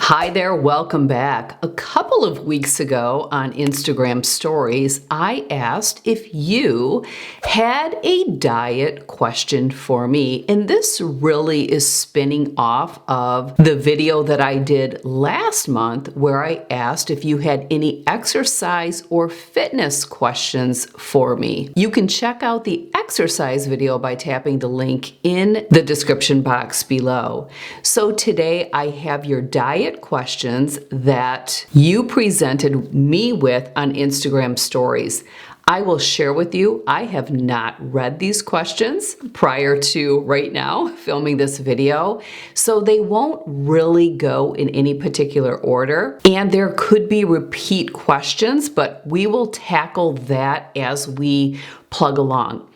Hi there, welcome back. A couple of weeks ago on Instagram stories, I asked if you had a diet question for me. And this really is spinning off of the video that I did last month where I asked if you had any exercise or fitness questions for me. You can check out the exercise video by tapping the link in the description box below. So today I have your diet questions that you presented me with on Instagram stories. I will share with you, I have not read these questions prior to right now filming this video, so they won't really go in any particular order, and there could be repeat questions, but we will tackle that as we plug along.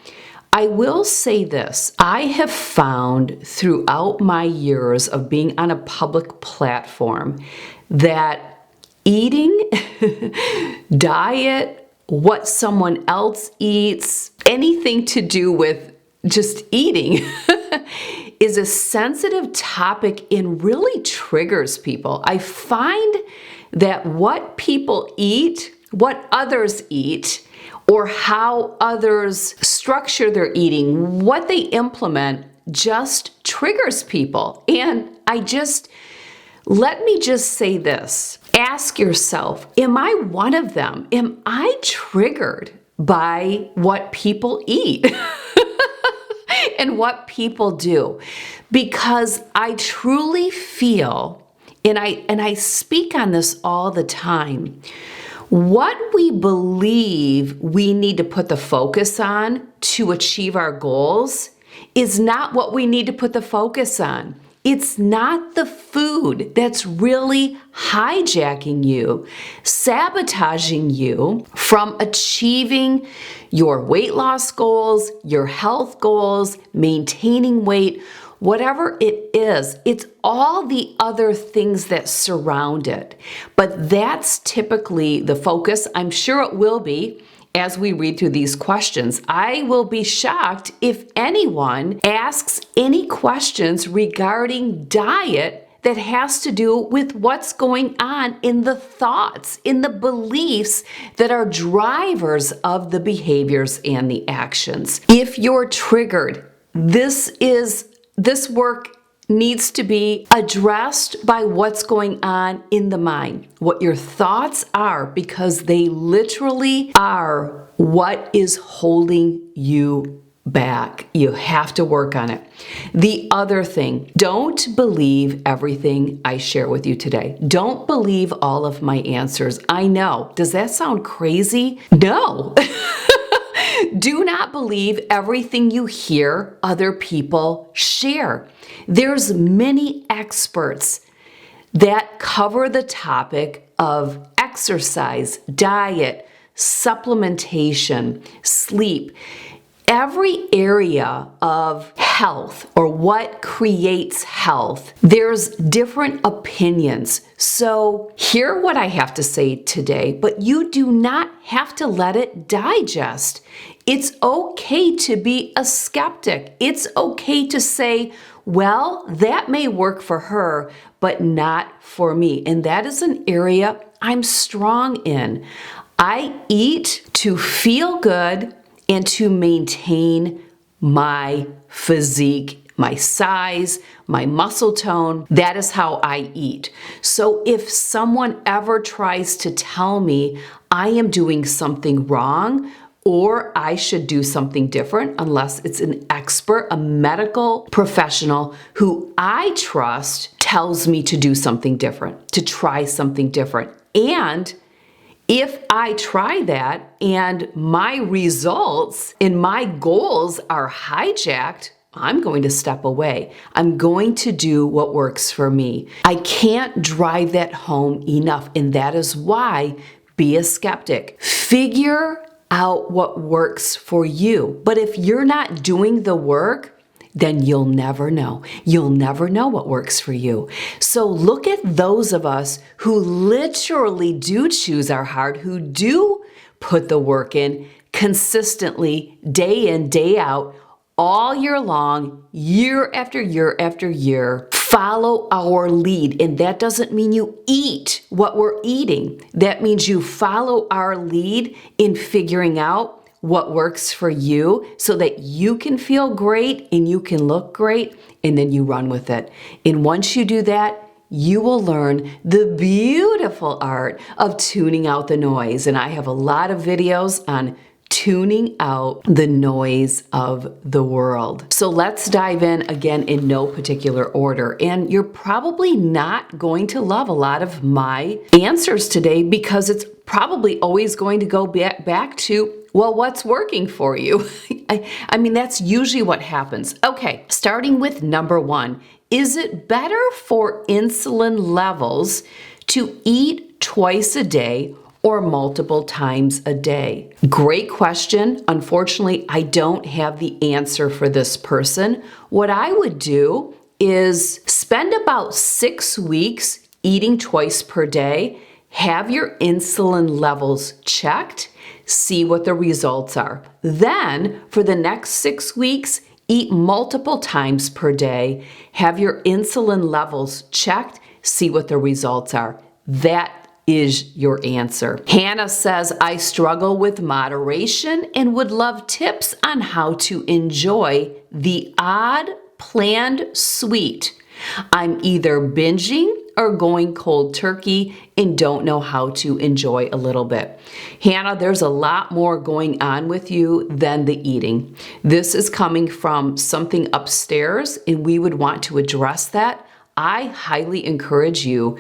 I will say this, I have found throughout my years of being on a public platform that eating, diet, what someone else eats, anything to do with just eating is a sensitive topic and really triggers people. I find that what people eat, what others eat, or how others structure their eating, what they implement just triggers people. And let me just say this. Ask yourself, am I one of them? Am I triggered by what people eat and what people do? Because I truly feel, and I speak on this all the time, what we believe we need to put the focus on to achieve our goals is not what we need to put the focus on. It's not the food that's really hijacking you, sabotaging you from achieving your weight loss goals, your health goals, maintaining weight, whatever it is. It's all the other things that surround it. But that's typically the focus. I'm sure it will be as we read through these questions. I will be shocked if anyone asks any questions regarding diet that has to do with what's going on in the thoughts, in the beliefs that are drivers of the behaviors and the actions. If you're triggered, this work needs to be addressed by what's going on in the mind, what your thoughts are, because they literally are what is holding you back. You have to work on it. The other thing, don't believe everything I share with you today. Don't believe all of my answers. I know. Does that sound crazy? No. Do not believe everything you hear other people share. There's many experts that cover the topic of exercise, diet, supplementation, sleep, every area of health or what creates health. There's different opinions. So hear what I have to say today, but you do not have to let it digest. It's okay to be a skeptic. It's okay to say, well, that may work for her, but not for me. And that is an area I'm strong in. I eat to feel good and to maintain my physique, my size, my muscle tone. That is how I eat. So if someone ever tries to tell me I am doing something wrong or I should do something different, unless it's an expert, a medical professional who I trust tells me to do something different, to try something different. And if I try that and my results and my goals are hijacked, I'm going to step away. I'm going to do what works for me. I can't drive that home enough, and that is why be a skeptic. Figure out what works for you. But if you're not doing the work, then you'll never know. You'll never know what works for you. So look at those of us who literally do choose our heart, who do put the work in consistently, day in, day out, all year long, year after year after year, follow our lead. And that doesn't mean you eat what we're eating. That means you follow our lead in figuring out what works for you so that you can feel great and you can look great, and then you run with it. And once you do that, you will learn the beautiful art of tuning out the noise. And I have a lot of videos on tuning out the noise of the world. So let's dive in again in no particular order. And you're probably not going to love a lot of my answers today because it's probably always going to go back to, well, what's working for you? I mean, that's usually what happens. Okay, starting with number one. Is it better for insulin levels to eat twice a day or multiple times a day? Great question. Unfortunately, I don't have the answer for this person. What I would do is spend about 6 weeks eating twice per day, have your insulin levels checked, see what the results are. Then, for the next 6 weeks, eat multiple times per day, have your insulin levels checked, see what the results are. That is your answer. Hannah says, I struggle with moderation and would love tips on how to enjoy the odd planned sweet. I'm either binging or going cold turkey and don't know how to enjoy a little bit. Hannah, there's a lot more going on with you than the eating. This is coming from something upstairs and we would want to address that. I highly encourage you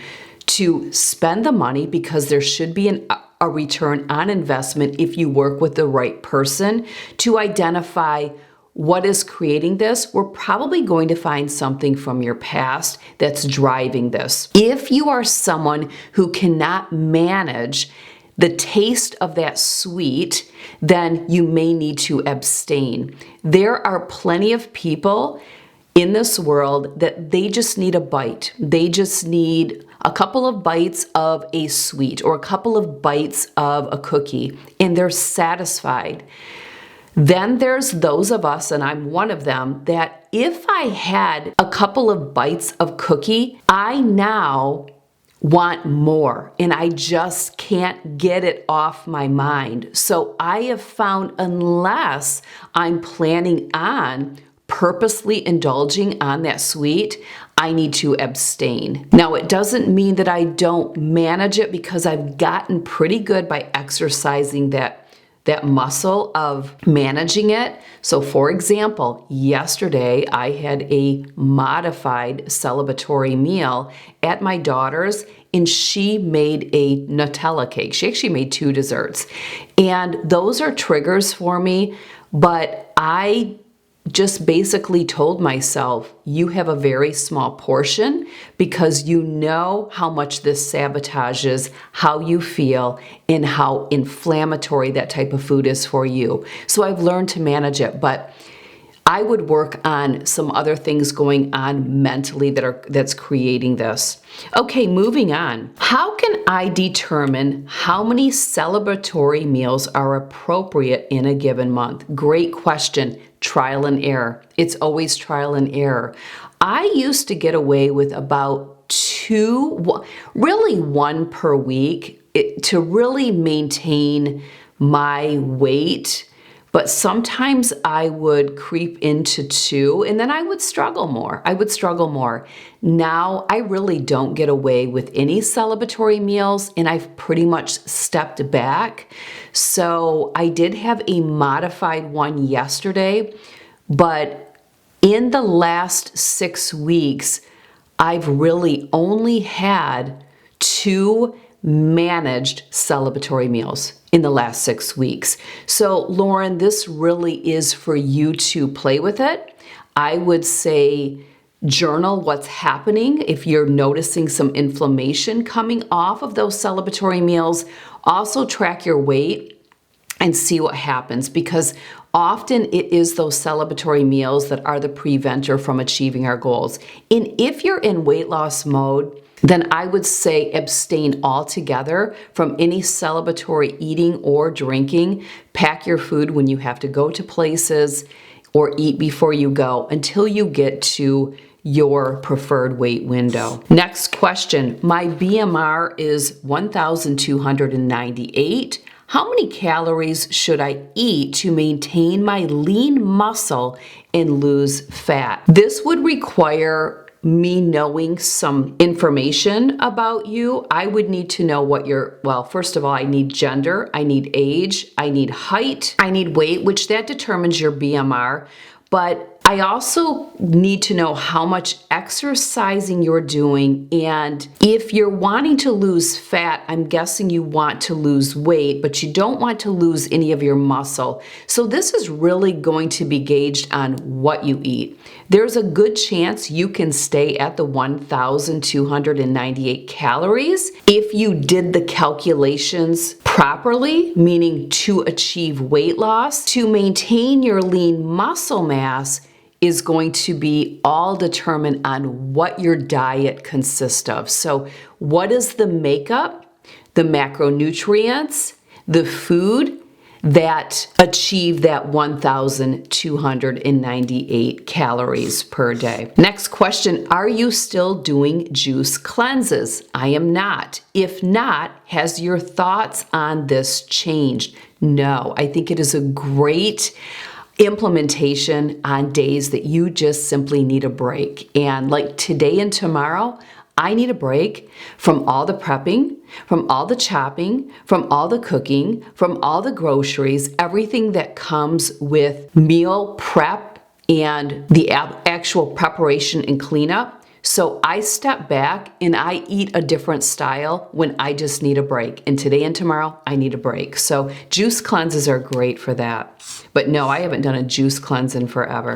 to spend the money because there should be a return on investment if you work with the right person to identify what is creating this. We're probably going to find something from your past that's driving this. If you are someone who cannot manage the taste of that sweet, then you may need to abstain. There are plenty of people in this world that they just need a bite. They just need a couple of bites of a sweet or a couple of bites of a cookie, and they're satisfied. Then there's those of us, and I'm one of them, that if I had a couple of bites of cookie, I now want more and I just can't get it off my mind. So I have found unless I'm planning on purposely indulging on that sweet, I need to abstain. Now, it doesn't mean that I don't manage it because I've gotten pretty good by exercising that muscle of managing it. So for example, yesterday I had a modified celebratory meal at my daughter's and she made a Nutella cake. She actually made 2 desserts. And those are triggers for me, but I just basically told myself, you have a very small portion because you know how much this sabotages how you feel and how inflammatory that type of food is for you. So I've learned to manage it, but I would work on some other things going on mentally that's creating this. Okay, moving on. How can I determine how many celebratory meals are appropriate in a given month? Great question. Trial and error. It's always trial and error. I used to get away with about 2, really 1 per week to really maintain my weight. But sometimes I would creep into 2 and then I would struggle more. Now I really don't get away with any celebratory meals and I've pretty much stepped back. So I did have a modified one yesterday, but in the last 6 weeks, I've really only had 2 managed celebratory meals in the last 6 weeks. So Lauren, this really is for you to play with it. I would say journal what's happening if you're noticing some inflammation coming off of those celebratory meals. Also track your weight and see what happens because often it is those celebratory meals that are the preventer from achieving our goals. And if you're in weight loss mode, then I would say abstain altogether from any celebratory eating or drinking. Pack your food when you have to go to places or eat before you go until you get to your preferred weight window. Next question, my BMR is 1,298. How many calories should I eat to maintain my lean muscle and lose fat? This would require me knowing some information about you. I would need to know what well, first of all, I need gender, I need age, I need height, I need weight, which that determines your BMR. But I also need to know how much exercising you're doing, and if you're wanting to lose fat, I'm guessing you want to lose weight, but you don't want to lose any of your muscle. So this is really going to be gauged on what you eat. There's a good chance you can stay at the 1,298 calories if you did the calculations properly, meaning to achieve weight loss. To maintain your lean muscle mass is going to be all determined on what your diet consists of. So what is the makeup, the macronutrients, the food that achieve that 1,298 calories per day? Next question, are you still doing juice cleanses? I am not. If not, has your thoughts on this changed? No, I think it is a great implementation on days that you just simply need a break. And like today and tomorrow, I need a break from all the prepping, from all the chopping, from all the cooking, from all the groceries, everything that comes with meal prep and the actual preparation and cleanup. So I step back and I eat a different style when I just need a break. And today and tomorrow, I need a break. So juice cleanses are great for that. But no, I haven't done a juice cleanse in forever.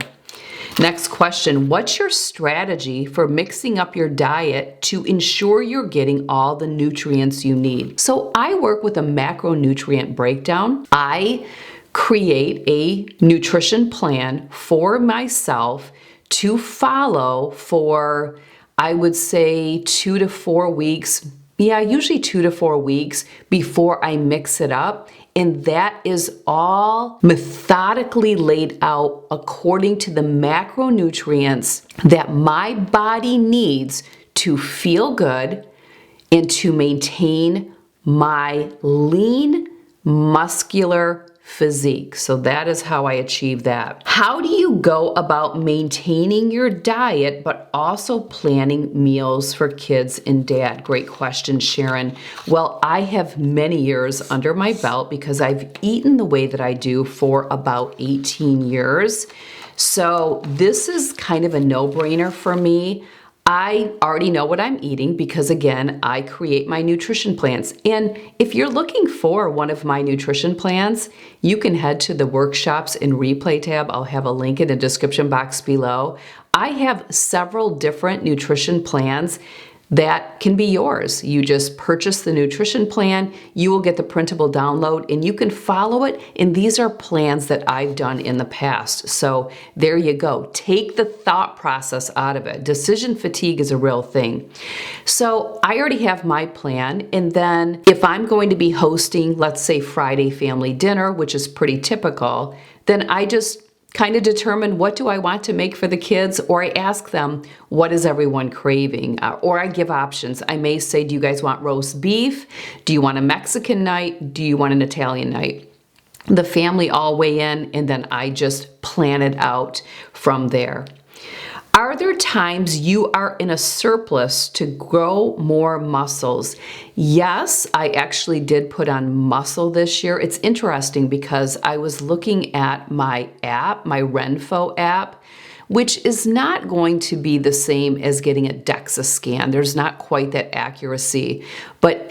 Next question, what's your strategy for mixing up your diet to ensure you're getting all the nutrients you need? So I work with a macronutrient breakdown. I create a nutrition plan for myself to follow for, I would say, 2 to 4 weeks. Yeah, usually 2 to 4 weeks before I mix it up. And that is all methodically laid out according to the macronutrients that my body needs to feel good and to maintain my lean, muscular physique. So that is how I achieve that. How do you go about maintaining your diet but also planning meals for kids and dad? Great question, Sharon. Well, I have many years under my belt because I've eaten the way that I do for about 18 years. So this is kind of a no-brainer for me. I already know what I'm eating because, again, I create my nutrition plans. And if you're looking for one of my nutrition plans, you can head to the workshops and replay tab. I'll have a link in the description box below. I have several different nutrition plans that can be yours. You just purchase the nutrition plan, you will get the printable download, and you can follow it. And these are plans that I've done in the past. So there you go. Take the thought process out of it. Decision fatigue is a real thing. So I already have my plan. And then if I'm going to be hosting, let's say Friday family dinner, which is pretty typical, then I just kind of determine what do I want to make for the kids, or I ask them, what is everyone craving? Or I give options. I may say, do you guys want roast beef? Do you want a Mexican night? Do you want an Italian night? The family all weigh in, and then I just plan it out from there. Are there times you are in a surplus to grow more muscles? Yes, I actually did put on muscle this year. It's interesting because I was looking at my app, my Renfo app, which is not going to be the same as getting a DEXA scan. There's not quite that accuracy. But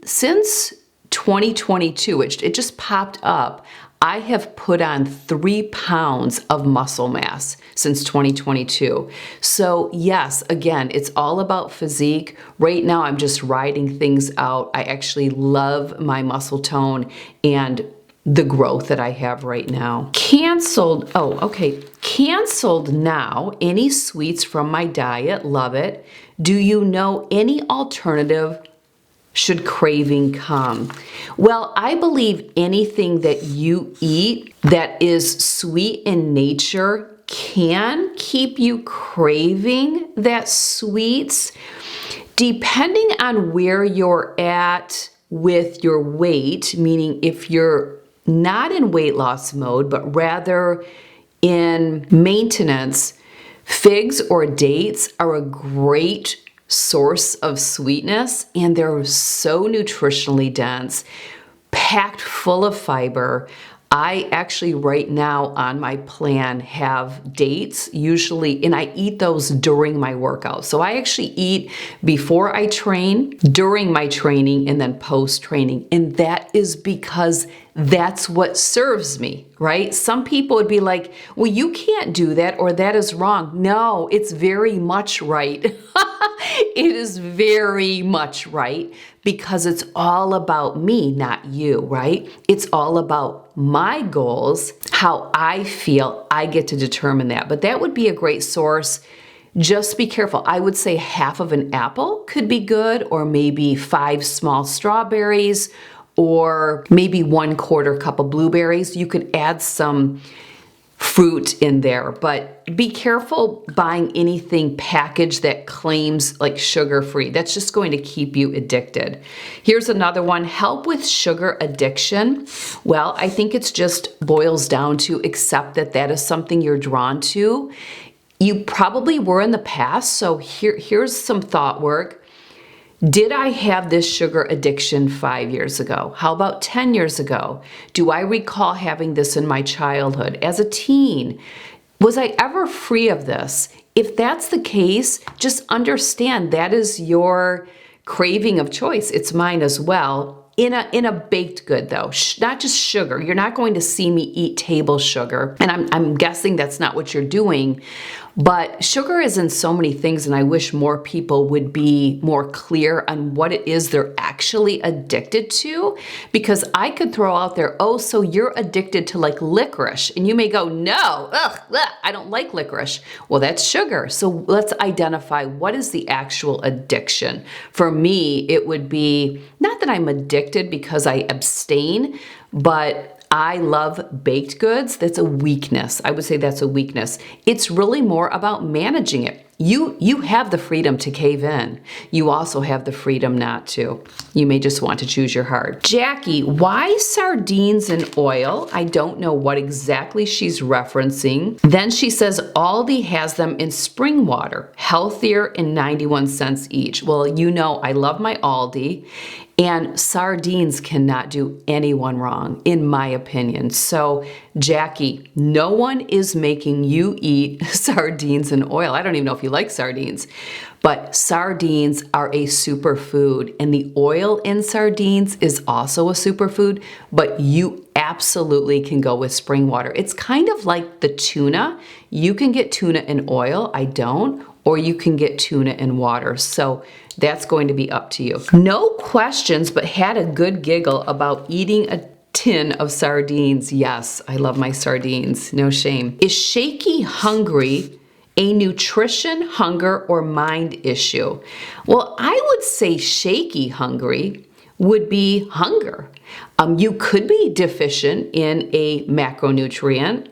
since 2022, it just popped up, I have put on 3 pounds of muscle mass since 2022. So yes, again, it's all about physique. Right now, I'm just riding things out. I actually love my muscle tone and the growth that I have right now. Canceled now. Any sweets from my diet? Love it. Do you know any alternative should craving come? Well, I believe anything that you eat that is sweet in nature can keep you craving that sweets. Depending on where you're at with your weight, meaning if you're not in weight loss mode, but rather in maintenance, figs or dates are a great source of sweetness, and they're so nutritionally dense, packed full of fiber. I actually right now on my plan have dates usually, and I eat those during my workout. So I actually eat before I train, during my training, and then post training. And that is because that's what serves me, right? Some people would be like, well, you can't do that, or that is wrong. No, it's very much right. It is very much right, because it's all about me, not you, right? It's all about my goals, how I feel. I get to determine that. But that would be a great source. Just be careful. I would say half of an apple could be good, or maybe 5 small strawberries, or maybe 1/4 cup of blueberries. You could add some fruit in there, but be careful buying anything packaged that claims like sugar-free. That's just going to keep you addicted. Here's another one, help with sugar addiction. Well, I think it's just boils down to accept that that is something you're drawn to. You probably were in the past, so here's some thought work. Did I have this sugar addiction 5 years ago? How about 10 years ago? Do I recall having this in my childhood? As a teen, was I ever free of this? If that's the case, just understand that is your craving of choice. It's mine as well. In a baked good though, not just sugar. You're not going to see me eat table sugar, and I'm guessing that's not what you're doing. But sugar is in so many things, and I wish more people would be more clear on what it is they're actually addicted to, because I could throw out there, oh, so you're addicted to like licorice, and you may go, no, I don't like licorice. Well, that's sugar. So let's identify what is the actual addiction. For me, it would be not that I'm addicted because I abstain, but I love baked goods. That's a weakness. I would say that's a weakness. It's really more about managing it. You have the freedom to cave in. You also have the freedom not to. You may just want to choose your heart. Jackie, why sardines and oil? I don't know what exactly she's referencing. Then she says Aldi has them in spring water, healthier and 91 cents each. Well, you know I love my Aldi. And sardines cannot do anyone wrong, in my opinion. So, Jackie, no one is making you eat sardines and oil. I don't even know if you like sardines, but sardines are a superfood, and the oil in sardines is also a superfood, but you absolutely can go with spring water. It's kind of like the tuna. You can get tuna in oil, I don't, or you can get tuna in water. So that's going to be up to you. No questions, but had a good giggle about eating a tin of sardines. Yes, I love my sardines, no shame. Is shaky hungry a nutrition, hunger, or mind issue? Well, I would say shaky hungry would be hunger. You could be deficient in a macronutrient,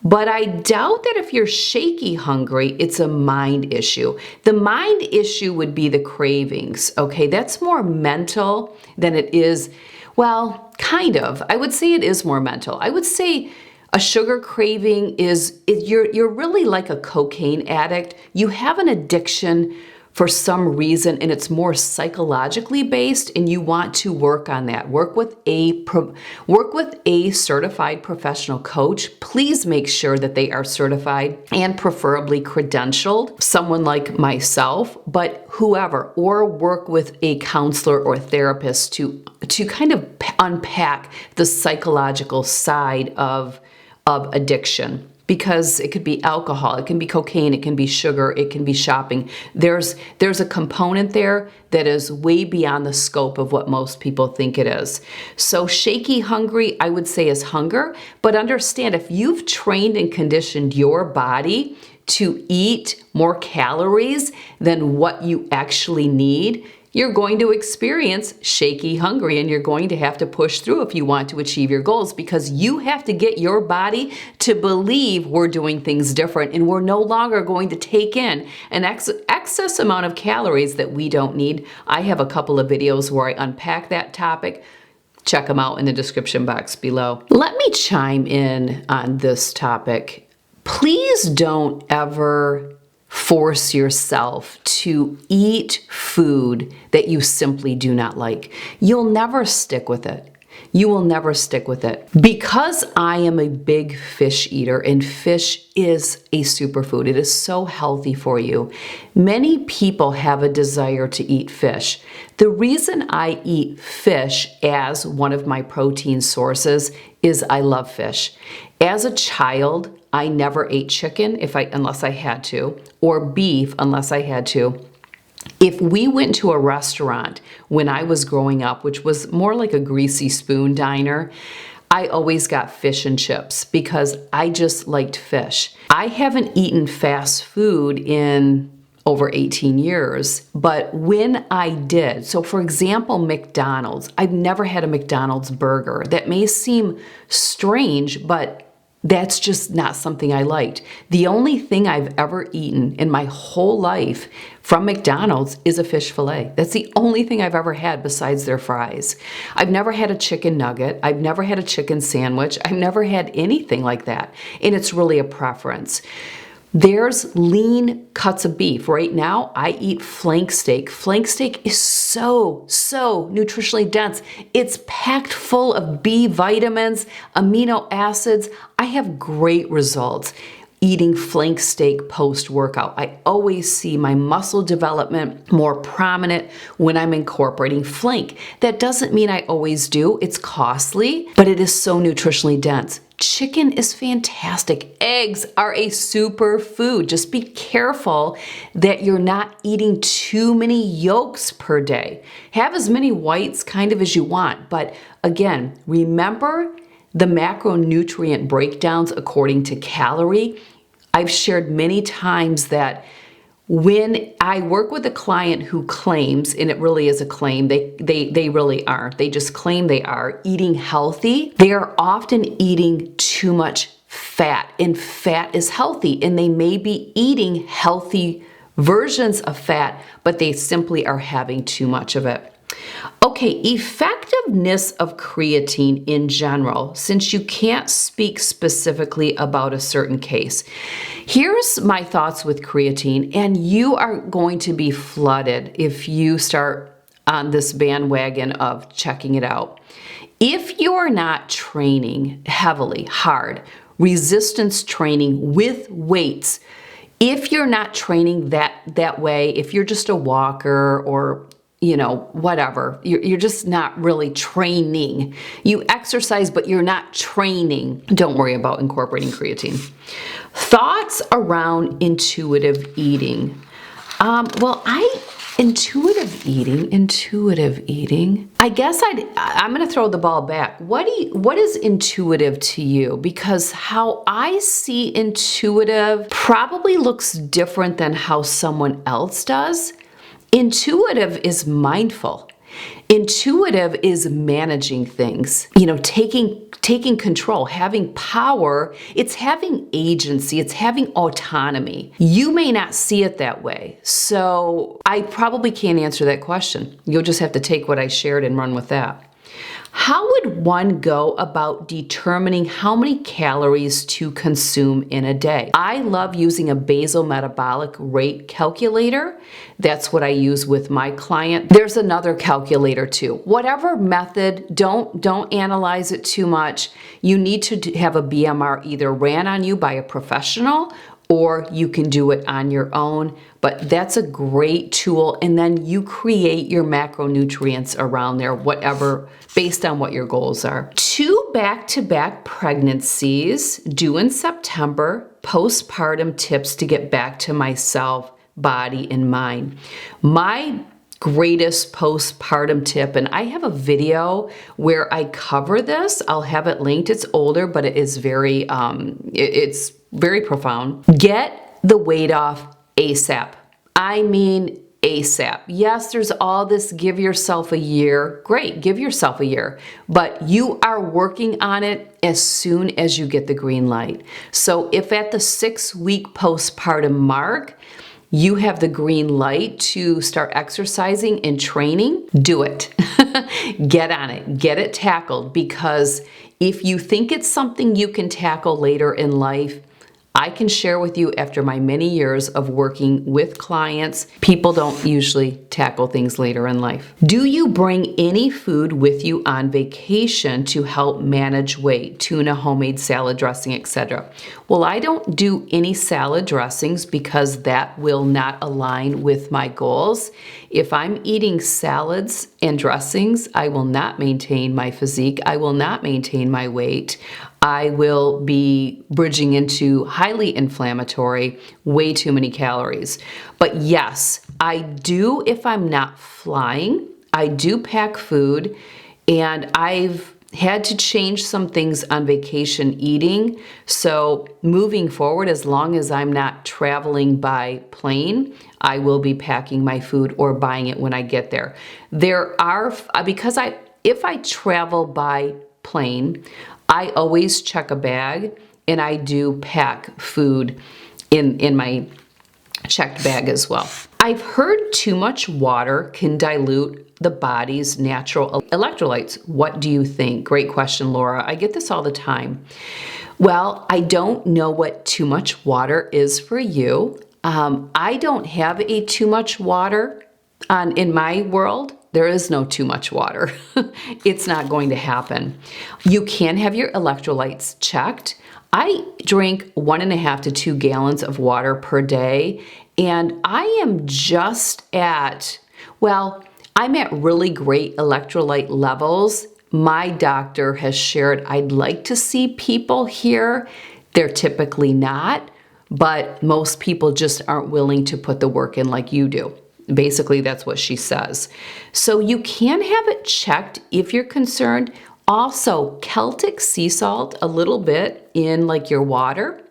but I doubt that if you're shaky hungry, it's a mind issue. The mind issue would be the cravings, okay? That's more mental than it is, well, kind of. I would say it is more mental. I would say a sugar craving you're really like a cocaine addict. You have an addiction for some reason, and it's more psychologically based, and you want to work on that. Work with a certified professional coach. Please make sure that they are certified and preferably credentialed, someone like myself, but whoever, or work with a counselor or therapist to kind of unpack the psychological side of addiction. Because it could be alcohol, it can be cocaine, it can be sugar, it can be shopping. There's a component there that is way beyond the scope of what most people think it is. So shaky hungry, I would say, is hunger. But understand, if you've trained and conditioned your body to eat more calories than what you actually need, you're going to experience shaky hungry, and you're going to have to push through if you want to achieve your goals, because you have to get your body to believe we're doing things different and we're no longer going to take in an excess amount of calories that we don't need. I have a couple of videos where I unpack that topic. Check them out in the description box below. Let me chime in on this topic. Please don't ever force yourself to eat food that you simply do not like. You'll never stick with it. You will never stick with it. Because I am a big fish eater, and fish is a superfood. It is so healthy for you. Many people have a desire to eat fish. The reason I eat fish as one of my protein sources is I love fish. As a child, I never ate chicken unless I had to, or beef unless I had to. If we went to a restaurant when I was growing up, which was more like a greasy spoon diner, I always got fish and chips because I just liked fish. I haven't eaten fast food in over 18 years, but when I did, so for example, McDonald's, I've never had a McDonald's burger. That may seem strange, but that's just not something I liked. The only thing I've ever eaten in my whole life from McDonald's is a fish fillet. That's the only thing I've ever had besides their fries. I've never had a chicken nugget. I've never had a chicken sandwich. I've never had anything like that. And it's really a preference. There's lean cuts of beef. Right now, I eat flank steak. Flank steak is so nutritionally dense. It's packed full of B vitamins, amino acids. I have great results eating flank steak post-workout. I always see my muscle development more prominent when I'm incorporating flank. That doesn't mean I always do. It's costly, but it is so nutritionally dense. Chicken is fantastic. Eggs are a super food. Just be careful that you're not eating too many yolks per day. Have as many whites kind of as you want. But again, remember the macronutrient breakdowns according to calorie. I've shared many times that when I work with a client who claims, and it really is a claim, they really are, they just claim they are eating healthy, they are often eating too much fat, and fat is healthy, and they may be eating healthy versions of fat, but they simply are having too much of it. Okay, effectiveness of creatine in general, since you can't speak specifically about a certain case. Here's my thoughts with creatine, and you are going to be flooded if you start on this bandwagon of checking it out. If you are not training heavily, hard, resistance training with weights, if you're not training that way, if you're just a walker or whatever, you're just not really training. You exercise, but you're not training. Don't worry about incorporating creatine. Thoughts around intuitive eating. Intuitive eating. I guess I'm going to throw the ball back. What is intuitive to you? Because how I see intuitive probably looks different than how someone else does. Intuitive is mindful. Intuitive is managing things, taking control, having power. It's having agency. It's having autonomy. You may not see it that way. So I probably can't answer that question. You'll just have to take what I shared and run with that. How would one go about determining how many calories to consume in a day? I love using a basal metabolic rate calculator. That's what I use with my client. There's another calculator too. Whatever method, don't analyze it too much. You need to have a BMR either ran on you by a professional or you can do it on your own, but that's a great tool. And then you create your macronutrients around there, whatever, based on what your goals are. 2 back-to-back pregnancies due in September, postpartum tips to get back to myself, body, and mind. My greatest postpartum tip, and I have a video where I cover this. I'll have it linked. It's older, but it is it's very profound. Get the weight off ASAP. I mean, ASAP. Yes, there's all this give yourself a year. Great, give yourself a year. But you are working on it as soon as you get the green light. So if at the 6-week postpartum mark, you have the green light to start exercising and training, do it. Get on it, get it tackled, because if you think it's something you can tackle later in life, I can share with you after my many years of working with clients, people don't usually tackle things later in life. Do you bring any food with you on vacation to help manage weight? Tuna, homemade salad dressing, etc. Well, I don't do any salad dressings because that will not align with my goals. If I'm eating salads and dressings, I will not maintain my physique. I will not maintain my weight. I will be bridging into highly inflammatory, way too many calories. But yes, I do, if I'm not flying, I do pack food, and I've had to change some things on vacation eating. So moving forward, as long as I'm not traveling by plane, I will be packing my food or buying it when I get there. If I travel by plane, I always check a bag, and I do pack food in my checked bag as well. I've heard too much water can dilute the body's natural electrolytes. What do you think? Great question, Laura. I get this all the time. Well, I don't know what too much water is for you. I don't have a too much water in my world. There is no too much water. It's not going to happen. You can have your electrolytes checked. I drink 1.5 to 2 gallons of water per day, and I am just I'm at really great electrolyte levels. My doctor has shared I'd like to see people here. They're typically not, but most people just aren't willing to put the work in like you do. Basically, that's what she says. So you can have it checked if you're concerned. Also, Celtic sea salt, a little bit in like your water.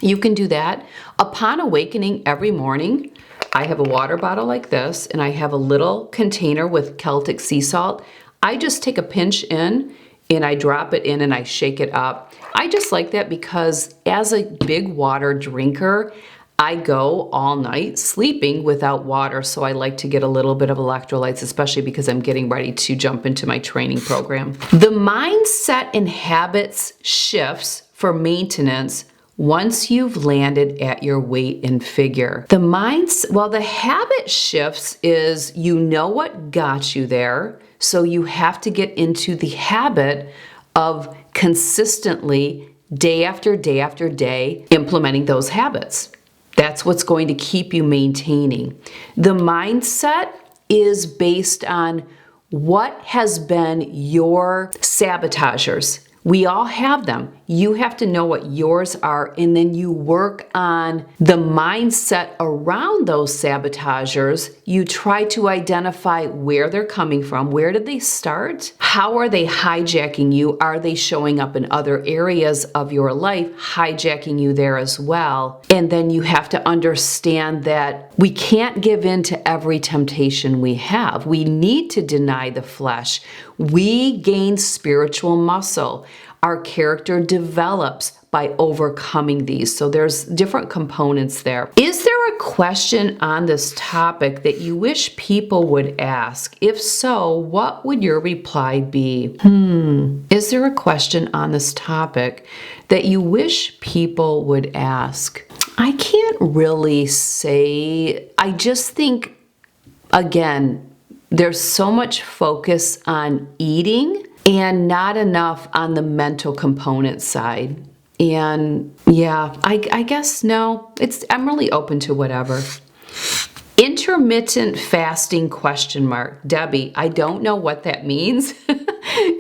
You can do that. Upon awakening every morning, I have a water bottle like this, and I have a little container with Celtic sea salt. I just take a pinch in, and I drop it in, and I shake it up. I just like that because as a big water drinker, I go all night sleeping without water, so I like to get a little bit of electrolytes, especially because I'm getting ready to jump into my training program. The mindset and habits shifts for maintenance once you've landed at your weight and figure. The habit shifts is you know what got you there, so you have to get into the habit of consistently, day after day after day, implementing those habits. That's what's going to keep you maintaining. The mindset is based on what has been your sabotagers. We all have them. You have to know what yours are, and then you work on the mindset around those sabotagers. You try to identify where they're coming from. Where did they start? How are they hijacking you? Are they showing up in other areas of your life, hijacking you there as well? And then you have to understand that we can't give in to every temptation we have. We need to deny the flesh. We gain spiritual muscle. Our character develops by overcoming these. So there's different components there. Is there a question on this topic that you wish people would ask? If so, what would your reply be? Is there a question on this topic that you wish people would ask? I can't really say. I just think, again, there's so much focus on eating and not enough on the mental component side. And yeah, I guess no, I'm really open to whatever. Intermittent fasting ? Debbie, I don't know what that means.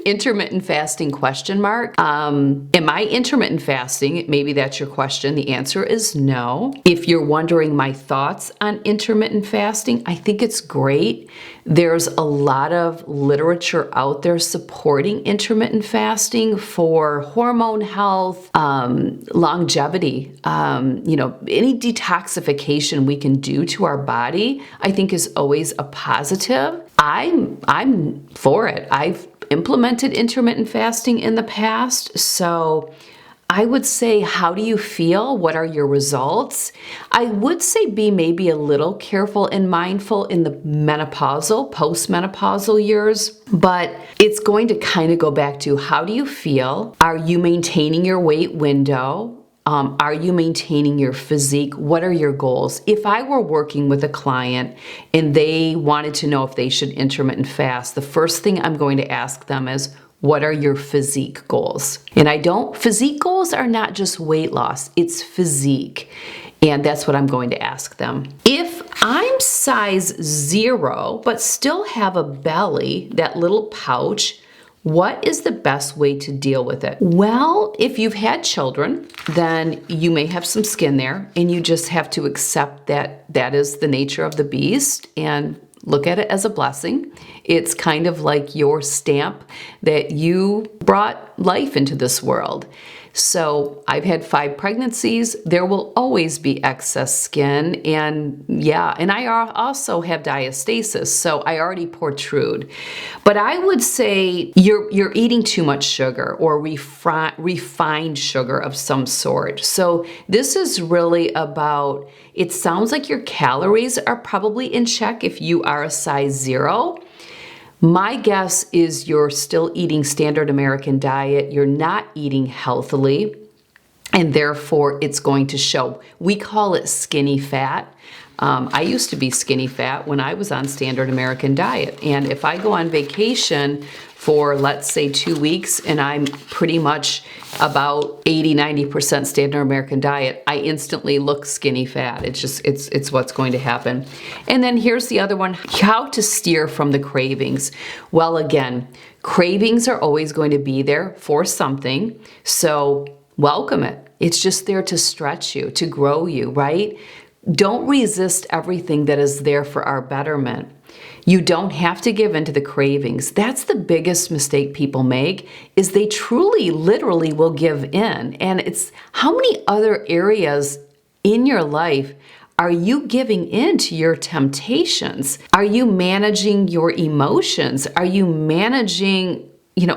Intermittent fasting question mark. Am I intermittent fasting? Maybe that's your question. The answer is no. If you're wondering my thoughts on intermittent fasting, I think it's great. There's a lot of literature out there supporting intermittent fasting for hormone health, longevity, any detoxification we can do to our body, I think is always a positive. I'm for it. I've implemented intermittent fasting in the past, so I would say, how do you feel? What are your results? I would say be maybe a little careful and mindful in the postmenopausal years, but it's going to kind of go back to, how do you feel? Are you maintaining your weight window? Are you maintaining your physique? What are your goals? If I were working with a client and they wanted to know if they should intermittent fast, the first thing I'm going to ask them is, what are your physique goals? And physique goals are not just weight loss, it's physique. And that's what I'm going to ask them. If I'm size 0, but still have a belly, that little pouch, what is the best way to deal with it? Well, if you've had children, then you may have some skin there, and you just have to accept that that is the nature of the beast and look at it as a blessing. It's kind of like your stamp that you brought life into this world. So I've had 5 pregnancies. There will always be excess skin, and I also have diastasis, so I already protrude. But I would say you're eating too much sugar or refined sugar of some sort. So this is really about, it sounds like your calories are probably in check if you are a size 0. My guess is you're still eating standard American diet, you're not eating healthily, and therefore it's going to show. We call it skinny fat. I used to be skinny fat when I was on standard American diet, and if I go on vacation for, let's say, 2 weeks, and I'm pretty much about 80-90% standard American diet, I instantly look skinny fat. It's what's going to happen. And then here's the other one, how to steer from the cravings. Well, again, cravings are always going to be there for something, so welcome it. It's just there to stretch you, to grow you, right? Don't resist everything that is there for our betterment. You don't have to give in to the cravings. That's the biggest mistake people make, is they truly, literally will give in. And it's, how many other areas in your life are you giving in to your temptations? Are you managing your emotions? Are you managing,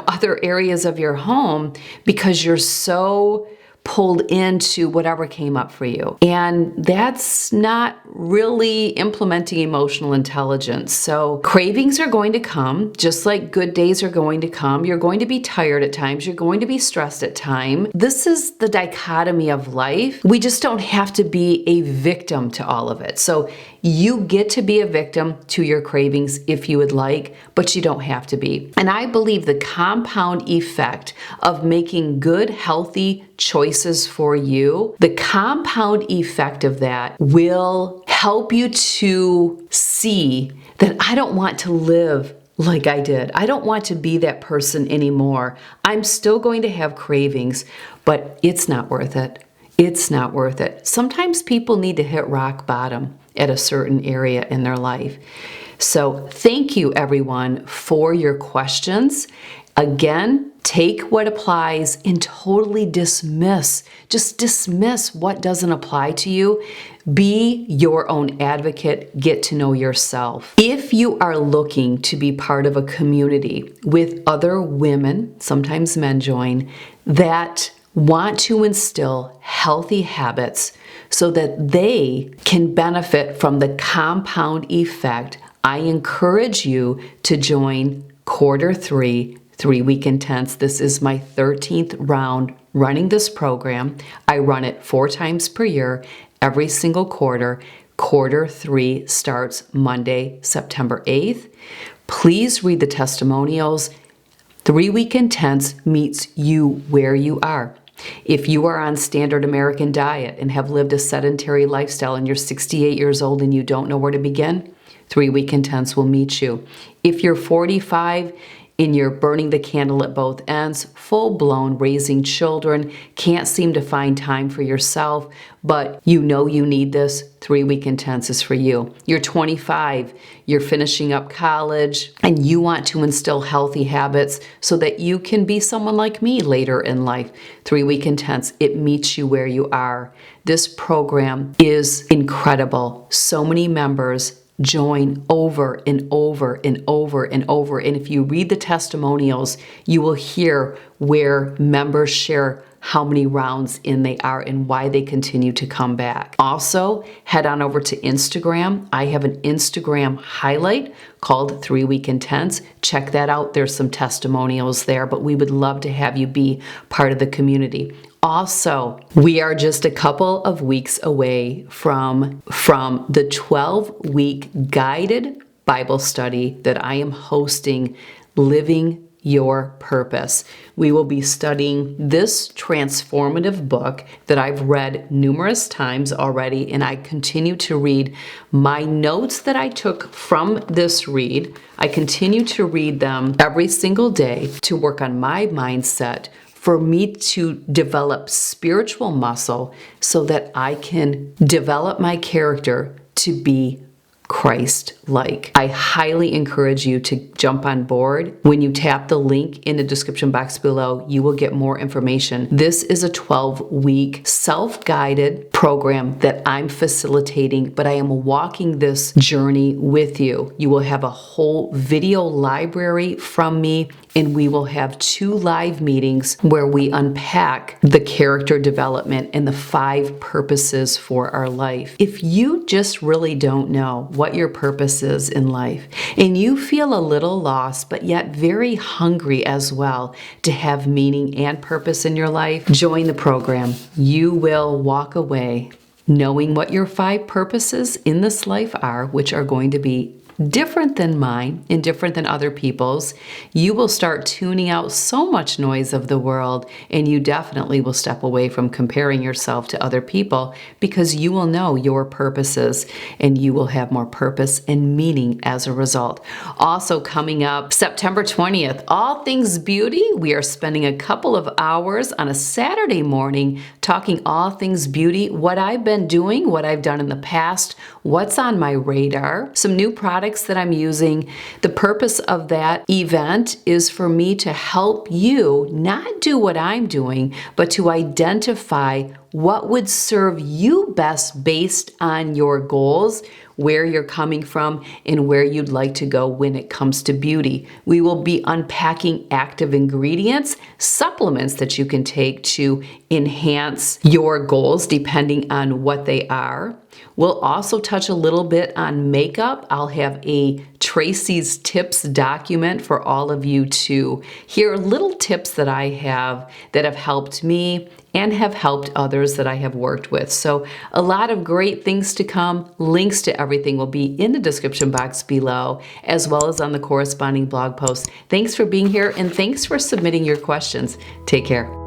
other areas of your home because you're so pulled into whatever came up for you? And that's not really implementing emotional intelligence. So cravings are going to come, just like good days are going to come. You're going to be tired at times. You're going to be stressed at times. This is the dichotomy of life. We just don't have to be a victim to all of it. So you get to be a victim to your cravings if you would like, but you don't have to be. And I believe the compound effect of making good, healthy choices for you, the compound effect of that will help you to see that I don't want to live like I did. I don't want to be that person anymore. I'm still going to have cravings, but it's not worth it. It's not worth it. Sometimes people need to hit rock bottom at a certain area in their life. So thank you, everyone, for your questions. Again, take what applies and totally dismiss. Just dismiss what doesn't apply to you. Be your own advocate. Get to know yourself. If you are looking to be part of a community with other women, sometimes men join, that want to instill healthy habits so that they can benefit from the compound effect, I encourage you to join Quarter 3 3-week intense. This is my 13th round running this program. I run it 4 times per year, every single quarter. Quarter 3 starts Monday, September 8th. Please read the testimonials. 3-week intense meets you where you are. If you are on standard American diet and have lived a sedentary lifestyle and you're 68 years old and you don't know where to begin, 3-week intense will meet you. If you're 45 and you're burning the candle at both ends, full-blown raising children, can't seem to find time for yourself, but you know you need this, 3-Week Intense is for you. You're 25, you're finishing up college, and you want to instill healthy habits so that you can be someone like me later in life. 3-Week Intense, it meets you where you are. This program is incredible. So many members join over and over and over and over. And if you read the testimonials, you will hear where members share how many rounds in they are and why they continue to come back. Also, head on over to Instagram. I have an Instagram highlight called 3-Week Intense. Check that out. There's some testimonials there, but we would love to have you be part of the community. Also, we are just a couple of weeks away from the 12-week guided Bible study that I am hosting, Living Your Purpose. We will be studying this transformative book that I've read numerous times already, and I continue to read my notes that I took from this read. I continue to read them every single day to work on my mindset, for me to develop spiritual muscle so that I can develop my character to be Christ-like. I highly encourage you to jump on board. When you tap the link in the description box below, you will get more information. This is a 12-week self-guided program that I'm facilitating, but I am walking this journey with you. You will have a whole video library from me, and we will have 2 live meetings where we unpack the character development and the 5 purposes for our life. If you just really don't know what your purpose is in life, and you feel a little lost, but yet very hungry as well to have meaning and purpose in your life, join the program. You will walk away knowing what your 5 purposes in this life are, which are going to be different than mine and different than other people's. You will start tuning out so much noise of the world, and you definitely will step away from comparing yourself to other people, because you will know your purposes and you will have more purpose and meaning as a result. Also coming up September 20th, All Things Beauty. We are spending a couple of hours on a Saturday morning talking all things beauty, what I've been doing, what I've done in the past, what's on my radar, some new products that I'm using. The purpose of that event is for me to help you not do what I'm doing, but to identify what would serve you best based on your goals, where you're coming from, and where you'd like to go when it comes to beauty. We will be unpacking active ingredients, supplements that you can take to enhance your goals depending on what they are. We'll also touch a little bit on makeup. I'll have a Tracy's tips document for all of you to hear little tips that I have that have helped me and have helped others that I have worked with. So a lot of great things to come. Links to everything will be in the description box below, as well as on the corresponding blog post. Thanks for being here, and thanks for submitting your questions. Take care.